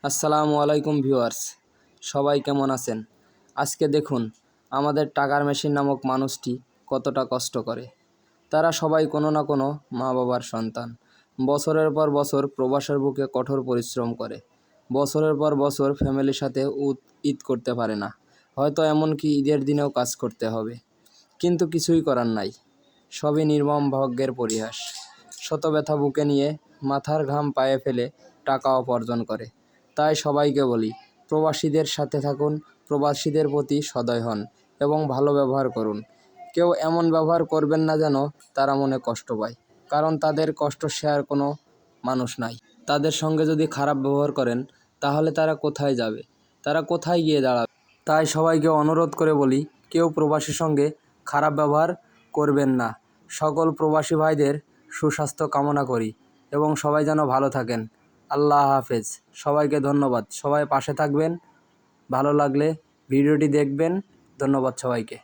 আসসালামু আলাইকুম ভিউয়ার্স, সবাই কেমন আছেন? আজকে দেখুন আমাদের টাকার মেশিন নামক মানুষটি কতটা কষ্ট করে। তারা সবাই কোনো না কোনো মা বাবার সন্তান। বছরের পর বছর প্রবাসের বুকে কঠোর পরিশ্রম করে। বছরের পর বছর ফ্যামিলির সাথে ঈদ করতে পারে না, হয়তো এমনকি ঈদের দিনেও কাজ করতে হবে, কিন্তু কিছুই করার নাই। সবই নির্মম ভাগ্যের পরিহাস। শত ব্যথা বুকে নিয়ে মাথার ঘাম পায়ে ফেলে টাকা উপার্জন করে। তাই সবাইকে বলি, প্রবাসীদের সাথে থাকুন, প্রবাসীদের প্রতি সদয় হন এবং ভালো ব্যবহার করুন। কেউ এমন ব্যবহার করবেন না যেন তারা মনে কষ্ট পায়, কারণ তাদের কষ্ট শেয়ার কোনো মানুষ নাই। তাদের সঙ্গে যদি খারাপ ব্যবহার করেন তাহলে তারা কোথায় যাবে, তারা কোথায় গিয়ে দাঁড়াবে? তাই সবাইকে অনুরোধ করে বলি, কেউ প্রবাসীর সঙ্গে খারাপ ব্যবহার করবেন না। সকল প্রবাসী ভাইদের সুস্বাস্থ্য কামনা করি এবং সবাই যেন ভালো থাকেন। আল্লাহ হাফেজ। সবাইকে ধন্যবাদ। সবাই পাশে থাকবেন। ভালো লাগলে ভিডিওটি দেখবেন। ধন্যবাদ সবাইকে।